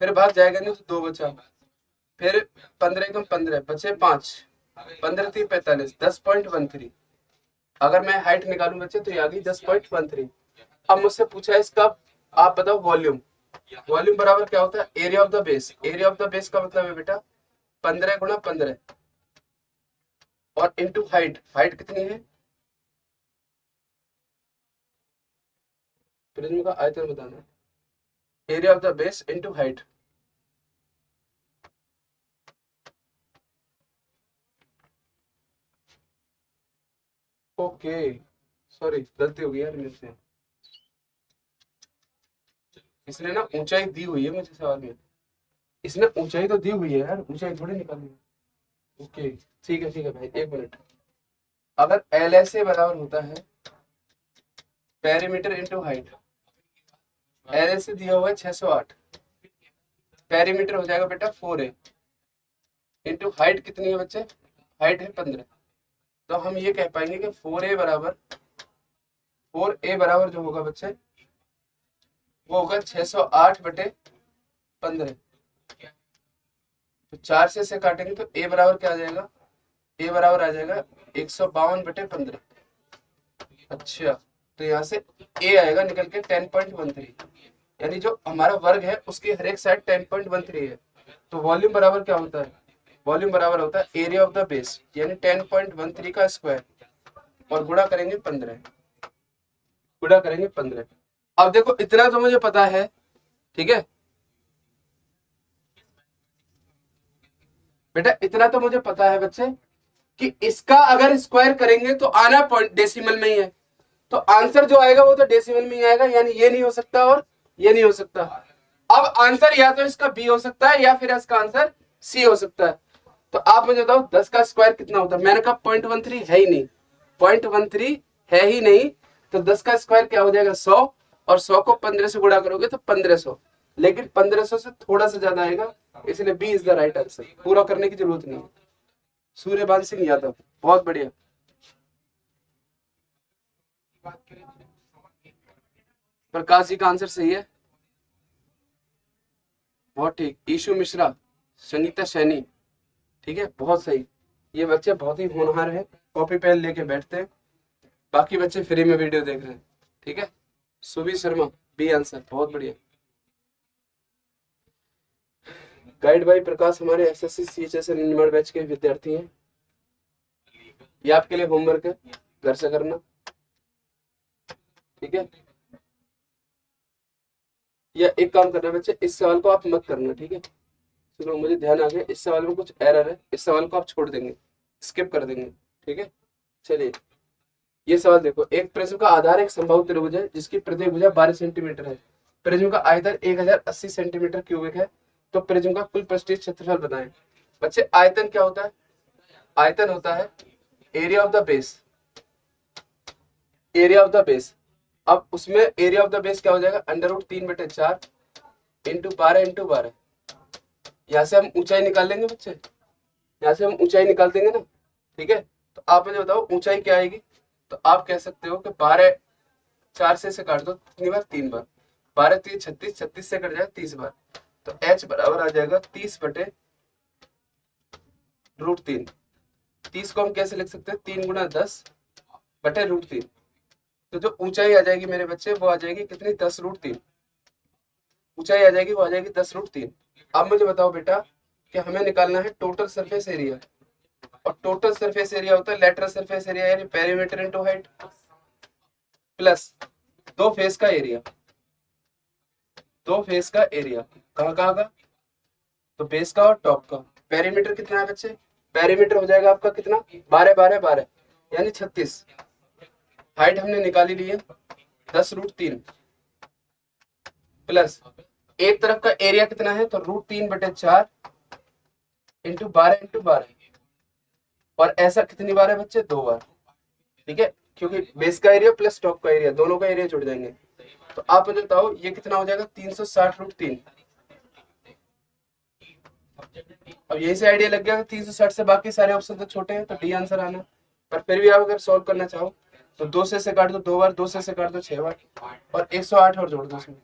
फिर भाग जाएगा नहीं तो 2 बचा, फिर 15 एकम 15 बचे 5, 15 3 45, 10.13। अगर मैं हाइट निकालूं बच्चे तो ये आ गई 10.13। अब मुझसे पूछा है इसका, आप बताओ वॉल्यूम। वॉल्यूम बराबर क्या होता है? Area of the base. Area of the base का मतलब है बेटा 15 गुणा 15, और इंटू हाइट। हाइट कितनी है? प्रिज्म का आयतन बताना है। Area of the base into height. Okay, sorry गलती हो गई यार मेरे से। इसने ना ऊंचाई दी हुई है मुझे सवाल में, इसने ऊंचाई तो दी हुई है यार, ऊंचाई थोड़ी निकालनी है। ओके ठीक है भाई, एक मिनट। अगर LSA बराबर होता है पेरीमीटर इंटू हाइट, LSA दिया हुआ है 608, पेरीमीटर हो जाएगा बेटा 4A, इंटू हाइट कितनी है बच्चे? हाइट है 15। तो हम ये कह पाएंगे कि 4A बराबर, 4A बराबर जो होगा बच्चे वो होगा 608 बटे 15। तो 4 से काटेंगे तो A बराबर क्या आ जाएगा? A बराबर आ जाएगा 152 बटे 15। अच्छा, तो यहाँ से A आएगा निकल के 10.13, यानी जो हमारा वर्ग है उसकी हर एक साइड 10.13 है। तो वॉल्यूम बराबर क्या होता है? वॉल्यूम बराबर होता है एरिया ऑफ द बेस, यानी 10.13 का स्क्वायर, और गुणा करेंगे 15। गुणा करेंगे 15। अब देखो इतना तो मुझे पता है, ठीक है बेटा, इतना तो मुझे पता है बच्चे कि इसका अगर स्क्वायर करेंगे तो आना पॉइंट डेसिमल में ही है, तो आंसर जो आएगा वो तो डेसिमल में ही आएगा, यानी ये नहीं हो सकता और ये नहीं हो सकता। अब आंसर या तो इसका बी हो सकता है या फिर इसका आंसर सी हो सकता है। तो आप मुझे बताओ 10 का स्क्वायर कितना होता है? मैंने कहा 0.13 है ही नहीं, 0.13 है ही नहीं, तो 10 का स्क्वायर क्या हो जाएगा? 100, और 100 को 15 से गुणा करोगे तो 1500, लेकिन 1500 से थोड़ा सा ज्यादा आएगा, इसलिए B is the right answer. पूरा करने की जरूरत नहीं है। सूर्यभान सिंह यादव, बहुत बढ़िया। प्रकाश जी का आंसर सही है, बहुत ठीक। ईशु मिश्रा, संगीता सैनी, ठीक है, बहुत सही। ये बच्चे बहुत ही होनहार है, कॉपी पेन लेके बैठते हैं। बाकी बच्चे फ्री में वीडियो देख रहे हैं, ठीक है। सुबी शर्मा, बी आंसर, बहुत बढ़िया। गाइड बाई प्रकाश हमारे SSC CHS निर्माण बैच के विद्यार्थी हैं। ये आपके लिए होमवर्क है, घर से करना, ठीक है। या एक काम करना बच्चे, इस सवाल को आप मत करना, ठीक है। चलो मुझे ध्यान आ गया, इस सवाल में कुछ एरर है, इस सवाल को आप छोड़ देंगे, स्किप कर देंगे, ठीक है। चलिए ये सवाल देखो, एक प्रिज्म का आधार एक समबाहु त्रिभुज है जिसकी प्रत्येक भुजा 12 सेंटीमीटर है। प्रिज्म का आयतन 1080 सेंटीमीटर क्यूबिक है। तो प्रिज्म का कुल पृष्ठीय क्षेत्रफल बताएं। बच्चे आयतन क्या होता है? आयतन होता है area of the base, area of the base. अब उसमें एरिया ऑफ द बेस क्या हो जाएगा? √3/4 इंटू 12 यहाँ से हम ऊंचाई निकाल लेंगे बच्चे, यहाँ से हम ऊंचाई निकाल देंगे ना, ठीक है। तो आप मुझे बताओ ऊंचाई क्या आएगी? तो आप कह सकते हो कि 12 4 से काट दो कितनी बार? 3 बार। 12 3 36, 36 से कट जाएगा 30 बार। तो h बराबर आ जाएगा 30/√3। 30 को हम कैसे लिख सकते हैं? 3 × 10/√3। तो जो ऊंचाई आ जाएगी मेरे बच्चे वो आ जाएगी कितनी? 10√3। ऊंचाई आ जाएगी वो आ जाएगी 10√3। अब मुझे बताओ बेटा कि हमें निकालना है टोटल सरफेस एरिया, और टोटल सरफेस एरिया होता है लेटरल सरफेस एरिया यानी पेरीमीटर इनटू हाइट प्लस दो फेस का एरिया, दो फेस का एरिया कहाँ का? तो बेस का और टॉप का। पेरीमीटर कितना है बच्चे? पेरीमीटर हो जाएगा आपका कितना? 12 यानी 36। हाइट हमने निकाली ली है 10√3 प्लस एक तरफ का एरिया कितना है? तो √3/4 इंटू 12 और ऐसा कितनी बार है बच्चे? 2 बार, ठीक है, क्योंकि बेस का एरिया प्लस टॉप का एरिया दोनों का एरिया जुड़ जाएंगे। तो आप मुझे बताओ ये कितना हो जाएगा? 360√3। अब यही से आइडिया लग गया कि 360 से बाकी सारे ऑप्शन तो छोटे हैं, तो डी आंसर आना। पर फिर भी आप अगर सॉल्व करना चाहो तो 2 से काट दो 2 बार, 2 से काट दो 6 बार, और 108 और जोड़ दो उसमें।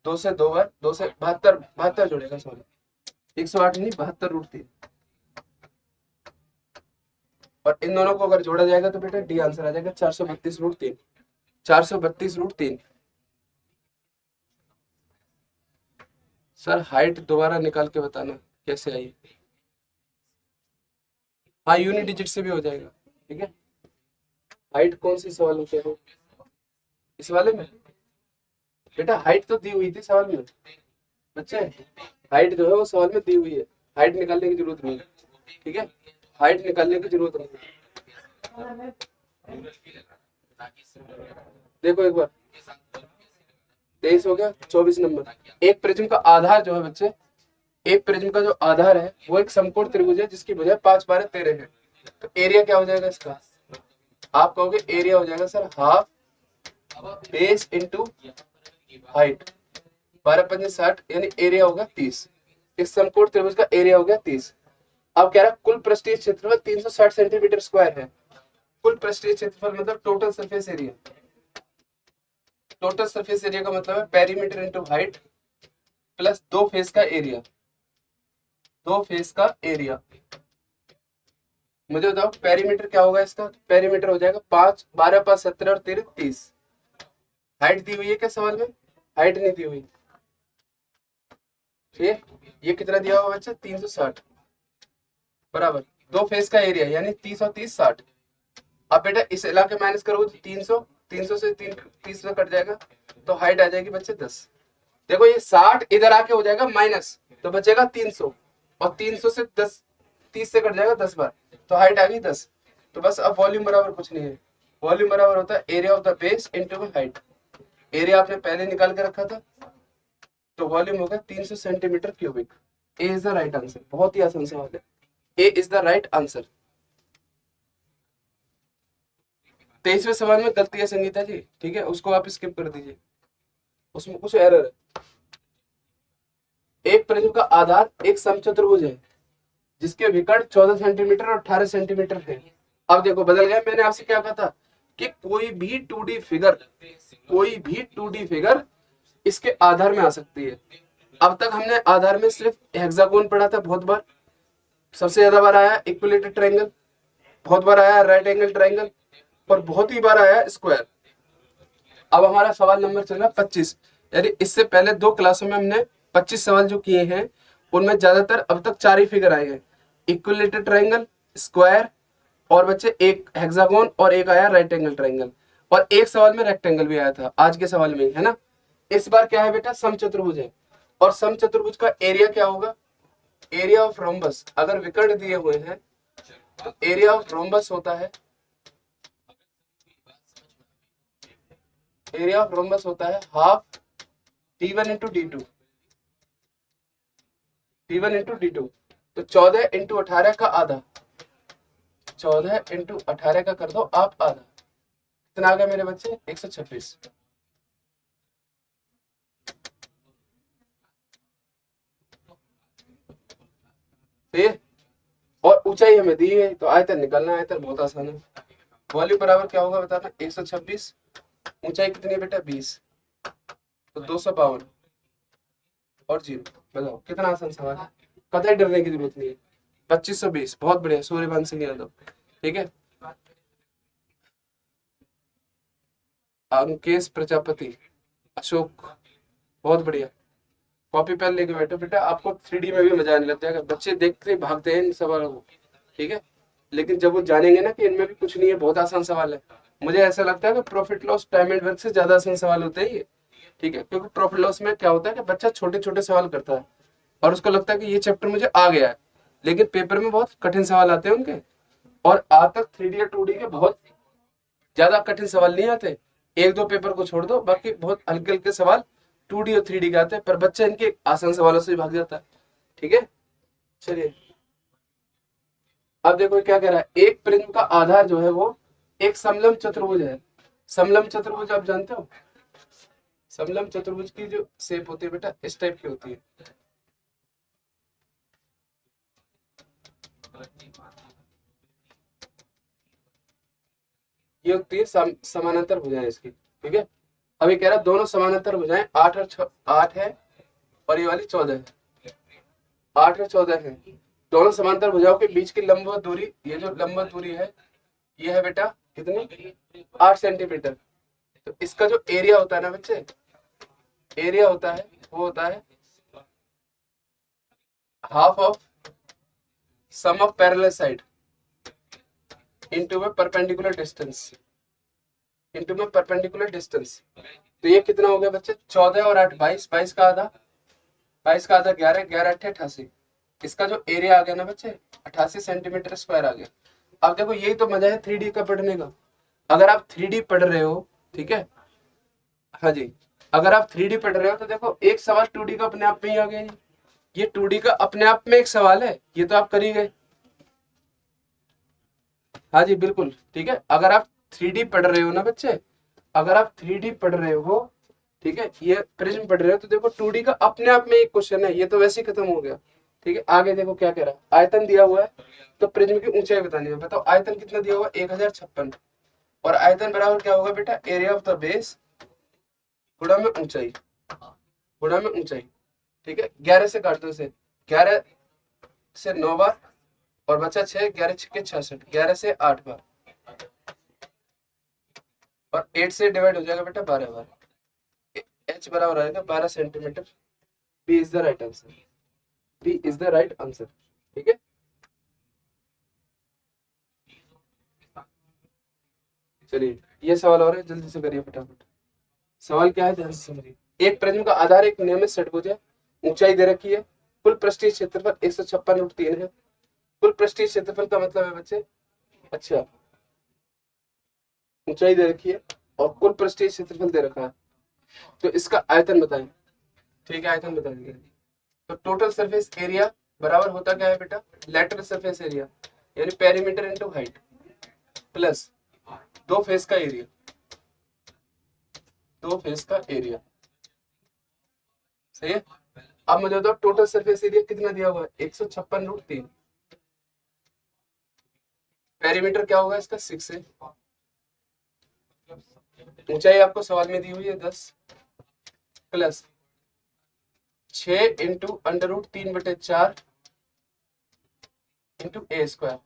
2 से 2 बार, 2 से 72 जोड़ेगा, सॉरी 108 नहीं 72√3। और इन दोनों को अगर जोड़ा जाएगा तो बेटा डी आंसर आ जाएगा 432√3। 432√3। सर हाइट दोबारा निकाल के बताना कैसे आई। हाँ यूनिट डिजिट से भी हो जाएगा, ठीक है। हाइट कौन सी सवाल में कह रहे हो? इस वाले में बेटा हाइट तो दी हुई थी सवाल में बच्चे, हाइट जो है वो सवाल में दी हुई है, हाइट निकालने की जरूरत नहीं है, ठीक है, हाइट निकालने की जरूरत नहीं है। देखो एक बार 23 हो गया, 24 नंबर। एक प्रिज्म का आधार जो है बच्चे, एक प्रिज्म का जो आधार है वो एक समकोण त्रिभुज है जिसकी भुजाएं 5 12 13 है। तो एरिया क्या हो जाएगा इसका? आप कहोगे एरिया हो जाएगा sir half base into height, 12 5 60 यानी एरिया होगा 30। इस समकोण त्रिभुज का एरिया हो गया 30। अब कह रहा है कुल पृष्ठीय क्षेत्रफल 360 सेंटीमीटर स्क्वायर है। कुल पृष्ठीय क्षेत्रफल मतलब total surface area. Total surface area का मतलब है पेरीमीटर इनटू हाइट प्लस दो फेस का एरिया, दो फेस का एरिया। मुझे बताओ पेरीमीटर क्या होगा इसका? पेरीमीटर हो जाएगा 5 12 5 17 और 13 30। हाइट दी हुई है क्या सवाल में? हाइट नहीं दी हुई, ठीक है। ये कितना दिया हुआ बच्चा? 360 बराबर दो फेस का एरिया यानी 30 और 30 60। अब बेटा इस इलाके माइनस करोगे तो 300 से 30 में कट जाएगा, तो हाइट आ जाएगी बच्चे 10। देखो ये 60 इधर आके हो जाएगा माइनस, तो बचेगा 300, और 300 से 30 से कट जाएगा 10 बार, तो हाइट आ गई 10। तो बस अब वॉल्यूम बराबर कुछ नहीं है, वॉल्यूम बराबर होता है area of the base into height. Area आपने पहले निकाल के रखा था, तो वॉल्यूम होगा 300 centimetre cubic. A is the right answer. बहुत ही आसान सवाल है, ए इज द राइट आंसर। 23वें सवाल में गलती है संगीता जी, ठीक है, उसको आप स्किप कर दीजिए, उसमें कुछ एरर है। एक प्रिज्म का आधार एक समचतुर्भुज है जिसके विकर्ण 14 सेंटीमीटर और 18 सेंटीमीटर है। अब देखो बदल गया, मैंने आपसे क्या कहा था कि कोई भी 2D फिगर, कोई भी 2D फिगर इसके आधार में आ सकती है। अब तक हमने आधार में सिर्फ हेक्सागोन पढ़ा था बहुत बार, सबसे ज्यादा बार आया इक्विलेटरल ट्रायंगल, बहुत बार आया राइट एंगल ट्रायंगल, और बहुत ही बार आया स्क्वायर। अब हमारा सवाल नंबर चल रहा 25, यानी इससे पहले 2 क्लासों में हमने 25 सवाल जो किए हैं उनमें ज्यादातर अब तक 4 ही फिगर आए हैं, इक्विलेटरल ट्रायंगल, स्क्वायर, और बच्चे एक हेक्सागोन और एक आया राइट एंगल ट्रायंगल। और एक सवाल में रेक्टेंगल भी आया था, आज के सवाल में, है ना। इस बार क्या है बेटा, समचतुर्भुज है। और समचतुर्भुज का एरिया क्या होगा, एरिया ऑफ रोम्बस। अगर विकर्ण दिए हुए हैं तो एरिया ऑफ रोम्बस होता है, एरिया ऑफ रोम्बस होता है half d1 into d2, d1 into d2। तो 14 इंटू 18 का आधा, 14 इंटू 18 का कर दो आप आधा। कितना आ गया मेरे बच्चे, 126। ठीक है। और ऊंचाई हमें दी है तो आयतन निकालना है, आयतन बहुत आसान है। वॉल्यूम बराबर क्या होगा बताना, 126, ऊंचाई कितनी है बेटा 20, तो 252 और 0। बताओ कितना आसान सवाल है, कतई डरने की जरूरत नहीं है। 2520, बहुत बढ़िया सूर्यवंशी यादव। ठीक है, अंकेश प्रजापति, अशोक, बहुत बढ़िया। कॉपी पेन लेके बैठो बेटा, आपको 3D में भी मजा आने लग जाएगा। बच्चे देखते ही भागते हैं इन सवालों को, ठीक है। लेकिन जब वो जानेंगे ना कि इनमें भी कुछ नहीं है, बहुत आसान सवाल है। मुझे ऐसा लगता है कि profit loss time and work से ज्यादा आसान सवाल होते हैं ये, ठीक है। क्योंकि प्रॉफिट लॉस में क्या होता है कि बच्चा छोटे छोटे सवाल करता है और उसको लगता है कि ये चैप्टर मुझे आ गया है, लेकिन पेपर में बहुत कठिन सवाल आते हैं उनके। और आज तक 3D या 2D के बहुत ज्यादा कठिन सवाल नहीं आते। एक दो पेपर को छोड़ दो, बाकी बहुत हल्के हल्के सवाल 2D और 3D के आते हैं, पर बच्चा इनके आसान सवालों से ही भाग जाता है। ठीक है, चलिए अब देखो क्या कह रहा है, एक प्रिज्म का आधार जो है वो एक समलंब चतुर्भुज है। समलंब चतुर्भुज आप जानते हो, समलंब चतुर्भुज की जो शेप होती है बेटा इस टाइप की होती है। ये होती है समानांतर भुजाएं इसकी, ठीक है। अभी कह रहा है दोनों समानांतर भुजाएं 8 और 8 है और ये वाली 14 है, 8 और 14 है। दोनों समांतर भुजाओं के बीच की लंबवत दूरी, ये जो लंबवत दूरी है ये है बेटा कितनी, 8 सेंटीमीटर। तो इसका जो एरिया होता है ना बच्चे, एरिया होता है वो होता है half of sum of parallel side into में परपेंडिकुलर डिस्टेंस, इनटू में परपेंडिकुलर डिस्टेंस। तो ये कितना हो गया बच्चे, 14 और 8 22, 22 का आधा, 22 का आधा 11, 11 8 88। इसका जो एरिया आ गया ना बच्चे 88 सेंटीमीटर स्क्वायर आ गया। अब देखो यही तो मजा है 3D का पढ़ने का। अगर आप 3D पढ़ रहे हो, ठीक है, हाँ जी, अगर आप 3D पढ़ रहे हो तो देखो एक सवाल 2D का अपने आप में ही आ गया। ये 2D का अपने आप में एक सवाल है, ये तो आप कर ही गए। हाँ जी बिल्कुल, ठीक है। अगर आप 3D पढ़ रहे हो ना बच्चे, अगर आप 3D पढ़ रहे हो, ठीक है, ये प्रिज्म पढ़ रहे हो तो देखो 2D का अपने आप में एक क्वेश्चन है, ये तो वैसे ही खत्म हो गया। ठीक है, आगे देखो क्या कह रहा है, आयतन दिया हुआ है तो प्रिज्म की ऊंचाई बतानी है। बताओ आयतन कितना दिया हुआ, 1056। और आयतन बराबर क्या होगा बेटा, एरिया ऑफ द बेस गुणा में ऊंचाई, गुणा में ऊंचाई। ठीक है, 11 से काट दो इसे, 11 से 9 बार और बचा 6, 11 छक्के 66, 11 से 8 बार और 8 से डिवाइड हो जाएगा बेटा 12 बार। h बराबर आएगा 12 centimetre. B is the right answer, B is the right answer. ठीक है, चलिए ये सवाल और है, जल्दी से करिए फटाफट। सवाल क्या है ध्यान से समझिए। एक प्रिज्म का आधार एक नियमित षटभुज है, ऊंचाई दे रखी है, कुल पृष्ठीय क्षेत्रफल 156√3 है। कुल पृष्ठीय क्षेत्रफल का मतलब है बच्चे, अच्छा ऊंचाई दे रखी है और कुल पृष्ठीय क्षेत्रफल दे रखा है, तो इसका आयतन बताएं। ठीक है, आयतन बता देंगे। तो टोटल सरफेस एरिया बराबर होता क्या है बेटा, लेटरल सरफेस एरिया यानी पेरीमीटर इनटू हाइट प्लस दो फेस का एरिया, दो फेस का एरिया। सही है। अब मुझे बताओ टोटल सरफेस एरिया कितना दिया हुआ है, 156√3। पेरीमीटर क्या होगा इसका, 6 है। ऊंचाई आपको सवाल में दी हुई है 10 प्लस 6 इंटू √3/4 इंटू ए स्क्वायर।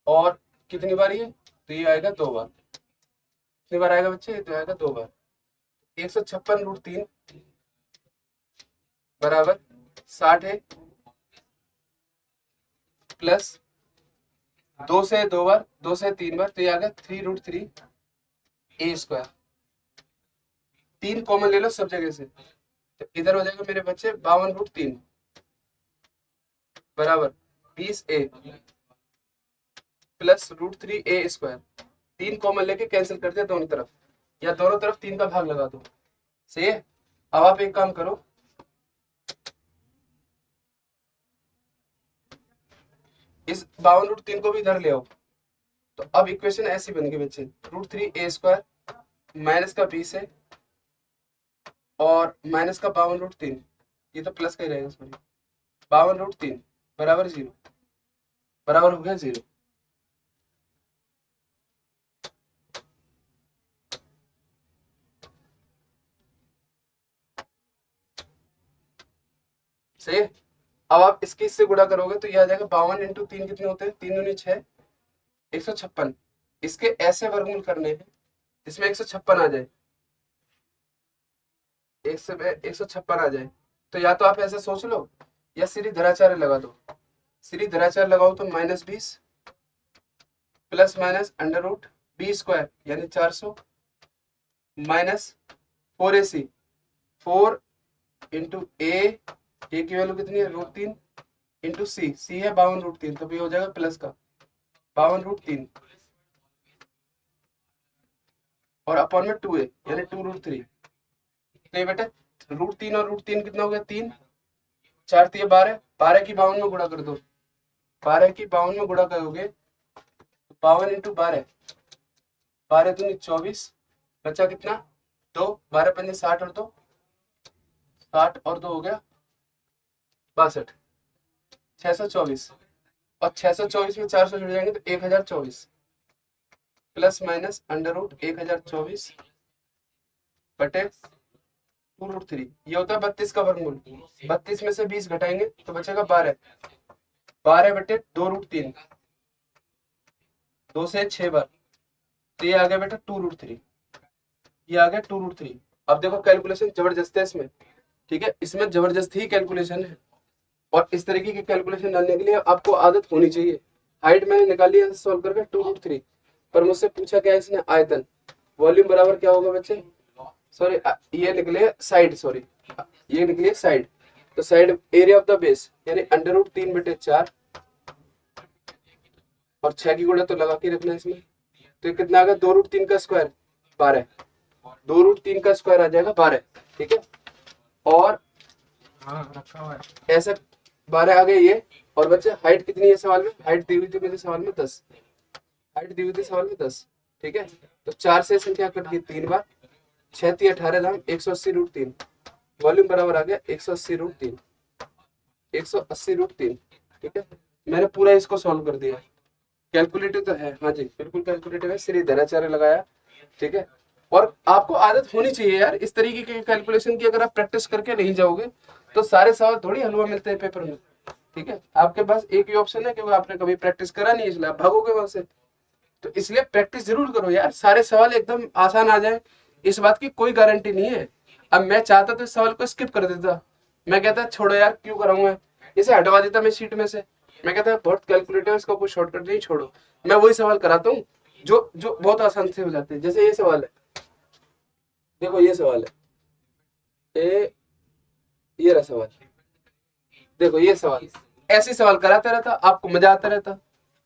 और कितनी बार ये, तो ये आएगा 2 बार। कितनी बार आएगा बच्चे, तो आएगा 2 बार। 156√3 बराबर 60 है प्लस 2 से 2 बार, 2 से 3 बार, तो ये आ गया 3√3 ए स्क्वायर, 3 कॉमन ले लो सब जगह से, तो इधर हो जाएगा मेरे बच्चे 52√3 बराबर 20a प्लस √3a²। 3 कॉमन लेके कैंसिल कर दिया दोनों तरफ, या दोनों तरफ 3 का भाग लगा दो। सही है। अब आप एक काम करो, इस 52√3 को भी इधर ले आओ। तो अब इक्वेशन ऐसी बन गई बच्चे, √3a² माइनस का 20 है और माइनस का 52√3, ये तो प्लस का ही रहेगा सॉरी, 52√3 बराबर 0, बराबर हो गया 0। सही है। अब आप इसके इससे गुणा करोगे तो ये आ जाएगा 52 इंटू 3 कितने होते हैं, 3 दूनी 6, 156। इसके ऐसे वर्गमूल करने हैं इसमें 156 आ जाए, 156 आ जाए। तो या तो आप ऐसा सोच लो या सीधी धराचार्य लगा दो। सीधी धराचार्य लगाओ तो -20 प्लस माइनस √b² यानी 400 माइनस 4ac, 4 इंटू ए की वैल्यू कितनी है √3 इंटू सी है 52√3, तो भी हो जाएगा प्लस का 52√3 और अपॉन में 2a यानी 2√3। तो ये बेटा √3 और √3 कितना हो गया 3, 4 3 12, 12 की 52 में गुणा कर दो, 12 की 52 में गुणा करोगे 52 इंटू 12, 12 दूनी 24, बचा कितना 2, 12 पंजे 60 और 2, 60 और 2 हो गया 62, 624 और 624 में 400 जुड़ जाएंगे तो 1024 प्लस माइनस √1024 बटे 2√3, ये होता है 32 का वर्गमूल। 32 में से 20 घटाएंगे तो बचेगा 12, 12 बटे 2√3, 2 से 6 बार, तो ये आ गया बेटा 2√3, ये आ गया 2√3। अब देखो कैलकुलेशन जबरदस्त है इसमें, ठीक है, इसमें जबरदस्त ही कैलकुलेशन है। और इस तरीके की कैलकुलेशन डालने के लिए आपको आदत होनी चाहिए। हाइट मैंने निकाली है सॉल्व करके 2√3, पर मुझसे पूछा क्या इसने आयतन, वॉल्यूम बराबर क्या होगा बच्चे, सॉरी ये निकले साइड, सॉरी ये निकले साइड, तो side area of the base यानी √3 बटे 4 और 6 की गुणा तो लगा के रखना है इसमें, तो कितना आ गया 2√3 का स्क्वायर 12, 2√3 का स्क्वायर आ जाएगा 12, ठीक है। और रखा हुआ है ऐसा 12 आ गए ये। और बच्चे हाइट कितनी है सवाल में, हाइट दी हुई थी मेरे सवाल में 10, हाइट दी हुई थी सवाल में 10, ठीक है। तो 4 से संख्या कट गई 3 बार, 6 3 18 दाम 180√3, वॉल्यूम बराबर आ गया 180√3, 180√3, ठीक है। मैंने पूरा इसको सॉल्व कर दिया, कैलकुलेटिव तो है, हाँ जी बिल्कुल कैलकुलेटिव है, सीधी धराचार्य लगाया, ठीक है। और आपको आदत होनी चाहिए यार इस तरीके के कैलकुलेशन की, अगर आप प्रैक्टिस करके नहीं जाओगे तो सारे सवाल थोड़ी हलवा मिलते हैं पेपर में, ठीक है। आपके पास एक ही ऑप्शन है क्योंकि आपने कभी प्रैक्टिस करा नहीं, इसलिए आप भागोगे वहां से। तो इसलिए प्रैक्टिस जरूर करो यार, सारे सवाल एकदम आसान आ जाए इस बात की कोई गारंटी नहीं है। अब मैं चाहता तो इस सवाल को स्किप कर देता, मैं कहता छोड़ो यार क्यों कराऊंगा, इसे हटवा देता मैं शीट में से, मैं कहता बहुत कैलकुलेटर है इसका कोई शॉर्टकट नहीं, छोड़ो। मैं वही सवाल कराता हूँ जो जो बहुत आसान से हो जाते हैं। जैसे ये सवाल है, देखो ये सवाल है, ये रहा सवाल, देखो ये सवाल, ऐसे सवाल कराता रहता, आपको मजा आता रहता,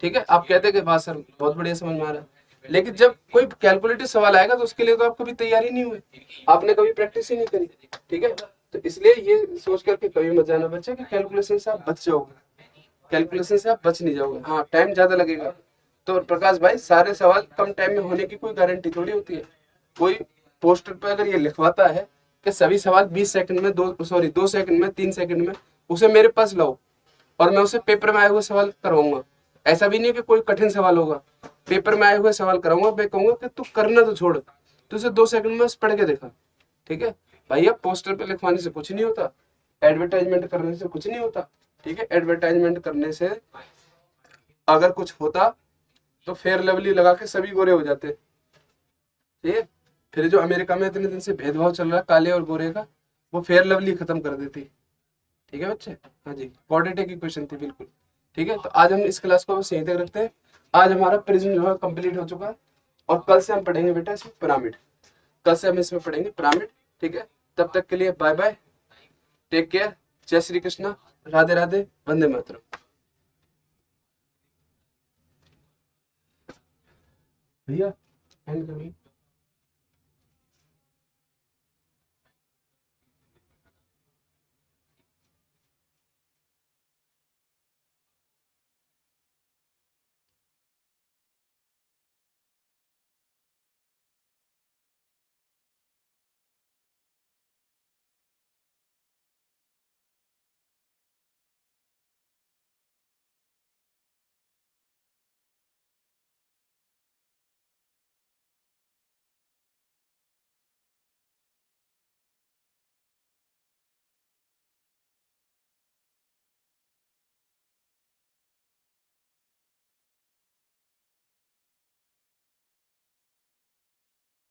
ठीक है। आप कहते कि वाह सर बहुत बढ़िया समझ में आ रहा है, लेकिन जब कोई कैलकुलेटिव सवाल आएगा तो उसके लिए तो आप कभी तैयारी नहीं हुए, आपने कभी प्रैक्टिस ही नहीं करी, ठीक है। तो इसलिए ये सोच करके कभी मत जाना बच्चे कि कैलकुलेशन से आप बच जाओगे, कैलकुलेशन से आप बच नहीं जाओगे, हाँ टाइम ज्यादा लगेगा। तो प्रकाश भाई सारे सवाल कम टाइम में होने की कोई गारंटी थोड़ी होती है। कोई पोस्टर पे अगर ये लिखवाता है कि सभी सवाल 20 सेकंड में 2 सेकंड में 3 सेकंड में, उसे मेरे पास लाओ और मैं उसे पेपर में आए हुए सवाल करवाऊंगा। ऐसा भी नहीं कि कोई कठिन सवाल होगा, पेपर में आए हुए सवाल कराऊंगा, मैं कहूंगा कि तू करना तो छोड़, तू उसे 2 सेकंड में पढ़ के देखा, ठीक है। भैया पोस्टर पे लिखवाने से कुछ नहीं होता, एडवर्टाइजमेंट करने से कुछ नहीं होता, ठीक है। एडवर्टाइजमेंट करने से अगर कुछ होता तो फेयर लवली लगा के सभी गोरे हो जाते, ठीक है। फिर जो अमेरिका में इतने दिन से भेदभाव चल रहा है काले और गोरे का, वो फेयर लवली खत्म कर देती, ठीक है बच्चे। हाँ जी क्वाड्रेटिक की क्वेश्चन थी बिल्कुल, ठीक है। तो आज हम इस क्लास को बस यहीं तक रखते हैं। आज हमारा प्रिज्म जो है कंप्लीट हो चुका है और कल से हम पढ़ेंगे बेटा इसमें पिरामिड, कल से हम इसमें पढ़ेंगे पिरामिड, ठीक है। तब तक के लिए बाय बाय, टेक केयर, जय श्री कृष्णा, राधे राधे, वंदे मातरम। भैया एंड करिए।